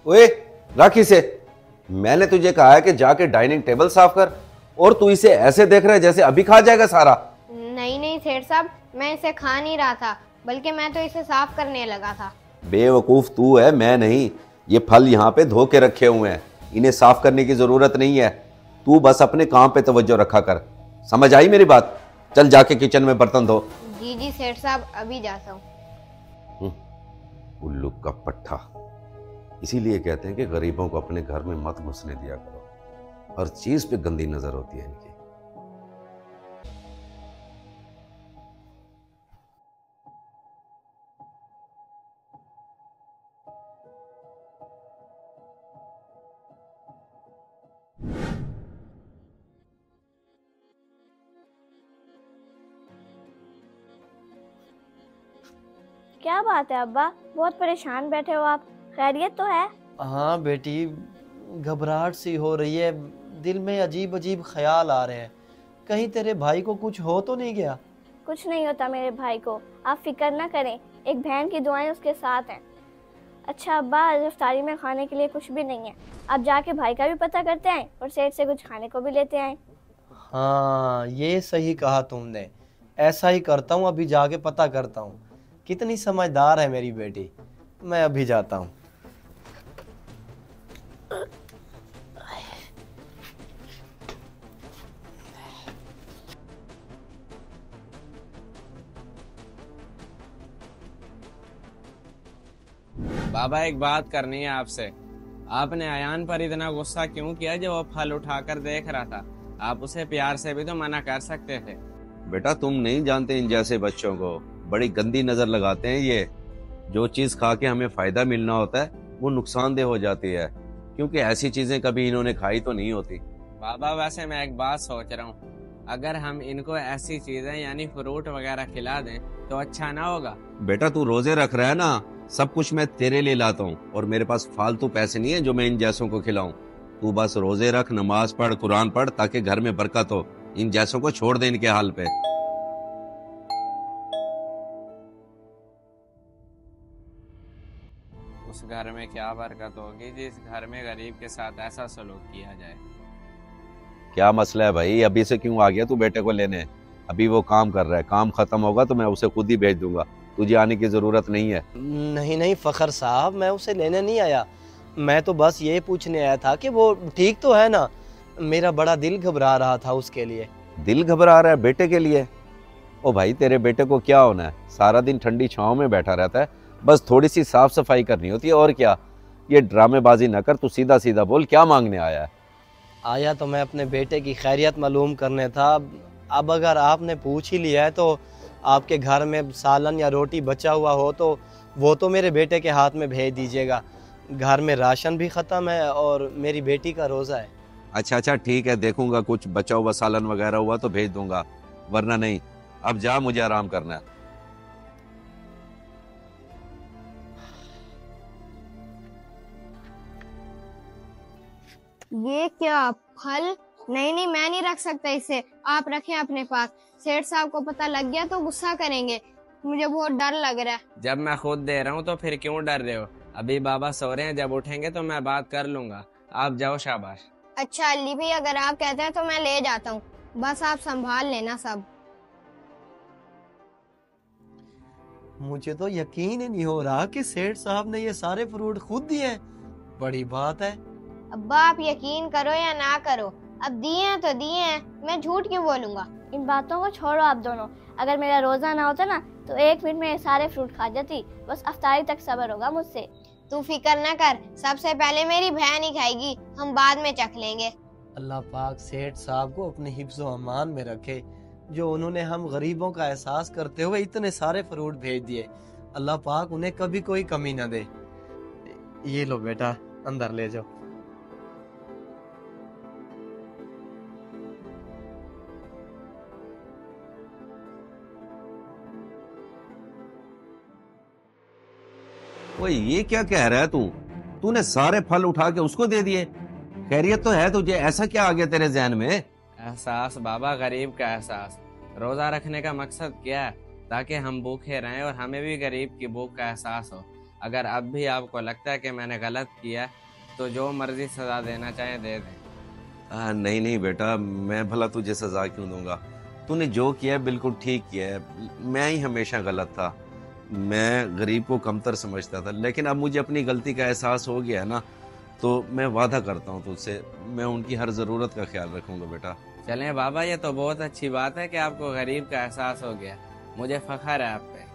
ओए रख इसे। मैंने तुझे कहा है कि जाके डाइनिंग टेबल साफ कर, और तू इसे ऐसे देख रहा है जैसे अभी खा जाएगा सारा। नहीं नहीं सेठ साहब, मैं इसे खा नहीं रहा था, बल्कि मैं तो इसे साफ करने लगा था। बेवकूफ तू है, मैं नहीं। ये फल यहाँ पे धो के रखे हुए हैं, इन्हें साफ करने की जरूरत नहीं है। तू बस अपने काम पे तवज्जो रखा कर। समझ आई मेरी बात? चल जाके किचन में बर्तन धो। जी जी सेठ साहब, अभी जाता हूँ। उल्लू का पट्टा। इसीलिए कहते हैं कि गरीबों को अपने घर में मत घुसने दिया करो, हर चीज पे गंदी नजर होती है इनकी। क्या बात है अब्बा, बहुत परेशान बैठे हो आप? खैरियत तो है? हाँ बेटी, घबराहट सी हो रही है, दिल में अजीब अजीब ख्याल आ रहे हैं। कहीं तेरे भाई को कुछ हो तो नहीं गया? कुछ नहीं होता मेरे भाई को, आप फिक्र ना करें, एक बहन की दुआएं उसके साथ हैं। अच्छा अब्बा, आज इफ्तारी में खाने के लिए कुछ भी नहीं है, आप जाके भाई का भी पता करते आए और सेठ से कुछ खाने को भी लेते आए। हाँ ये सही कहा तुमने, ऐसा ही करता हूँ, अभी जाके पता करता हूँ। कितनी समझदार है मेरी बेटी, मैं अभी जाता हूँ। बाबा एक बात करनी है आपसे। आपने अयान पर इतना गुस्सा क्यों किया जब वो फल उठाकर देख रहा था? आप उसे प्यार से भी तो मना कर सकते थे। बेटा तुम नहीं जानते इन जैसे बच्चों को, बड़ी गंदी नजर लगाते हैं ये। जो चीज खा के हमें फायदा मिलना होता है वो नुकसानदेह हो जाती है, क्योंकि ऐसी चीजें कभी इन्होंने खाई तो नहीं होती। बाबा वैसे मैं एक बात सोच रहा हूँ, अगर हम इनको ऐसी चीजें यानी फ्रूट वगैरह खिला दें तो अच्छा ना होगा? बेटा तू रोजे रख रहा है ना, सब कुछ मैं तेरे लिए लाता हूँ, और मेरे पास फालतू पैसे नहीं है जो मैं इन जैसों को खिलाऊं। तू बस रोजे रख, नमाज पढ़, कुरान पढ़, ताकि घर में बरकत हो। इन जैसों को छोड़ दे इनके हाल पे। उस घर में क्या बरकत होगी जिस घर में गरीब के साथ ऐसा सलूक किया जाए। क्या मसला है भाई, अभी से क्यों आ गया तू बेटे को लेने? अभी वो काम कर रहा है, काम खत्म होगा तो मैं उसे खुद ही भेज दूंगा, तुझे आने की जरूरत नहीं है। नहीं नहीं फखर साहब, मैं उसे लेने नहीं आया, मैं तो बस ये पूछने आया था कि वो ठीक तो है ना। मेरा बड़ा दिल घबरा रहा था उसके लिए। दिल घबरा रहा है बेटे के लिए? ओ भाई तेरे बेटे को क्या होना है, सारा दिन ठंडी छांव में बैठा रहता है, बस थोड़ी सी साफ सफाई करनी होती है, और क्या। ये ड्रामेबाजी ना कर, तू सीधा सीधा बोल क्या मांगने आया है? आया तो मैं अपने बेटे की खैरियत मालूम करने था। अब अगर आपने पूछ ही लिया है तो आपके घर में सालन या रोटी बचा हुआ हो तो वो तो मेरे बेटे के हाथ में भेज दीजिएगा। घर में राशन भी ख़त्म है और मेरी बेटी का रोज़ा है। अच्छा ठीक है, देखूंगा, कुछ बचा हुआ सालन वगैरह हुआ तो भेज दूंगा, वरना नहीं। अब जा, मुझे आराम करना है। ये क्या फल? नहीं नहीं, मैं नहीं रख सकता इसे, आप रखें अपने पास। सेठ साहब को पता लग गया तो गुस्सा करेंगे, मुझे बहुत डर लग रहा है। जब मैं खुद दे रहा हूँ तो फिर क्यों डर रहे हो? अभी बाबा सो रहे हैं, जब उठेंगे तो मैं बात कर लूंगा। आप जाओ, शाबाश। अच्छा अली भाई, अगर आप कहते हैं तो मैं ले जाता हूँ, बस आप संभाल लेना सब। मुझे तो यकीन ही नहीं हो रहा कि सेठ साहब ने ये सारे फ्रूट खुद दिए हैं। बड़ी बात है। अब्बा आप यकीन करो या ना करो, अब दिए हैं तो दिए हैं, मैं झूठ क्यों बोलूंगा। इन बातों को छोड़ो आप दोनों, अगर मेरा रोज़ा ना होता ना तो 1 मिनट में ये सारे फ्रूट खा जाती, बस अफ्तारी तक सब्र होगा मुझसे। तू फिक्र ना कर, सबसे पहले मेरी बहन ही खाएगी, हम बाद में चख लेंगे। अल्लाह पाक सेठ साहब को अपने हिफ्ज़ व अमान में रखे, जो उन्होंने हम गरीबों का एहसास करते हुए इतने सारे फ्रूट भेज दिए। अल्लाह पाक उन्हें कभी कोई कमी ना दे। ये लो बेटा, अंदर ले जाओ। ओए ये क्या कह रहा है तू? तूने सारे फल उठा के उसको दे दिए? खैरियत तो है तुझे, ऐसा क्या आ गया तेरे ज़हन में? एहसास बाबा, गरीब का एहसास। रोजा रखने का मकसद क्या है? ताकि हम भूखे रहें और हमें भी गरीब की भूख का एहसास हो। अगर अब भी आपको लगता है कि मैंने गलत किया है, तो जो मर्जी सज़ा देना चाहें दे दें। नहीं नहीं बेटा, मैं भला तुझे सज़ा क्यों दूंगा। तूने जो किया है बिल्कुल ठीक किया है। मैं ही हमेशा गलत था। मैं गरीब को कमतर समझता था, लेकिन अब मुझे अपनी गलती का एहसास हो गया है ना, तो मैं वादा करता हूँ तुझसे, मैं उनकी हर ज़रूरत का ख्याल रखूंगा बेटा। चलें बाबा, ये तो बहुत अच्छी बात है कि आपको गरीब का एहसास हो गया। मुझे फ़ख्र है आप पे।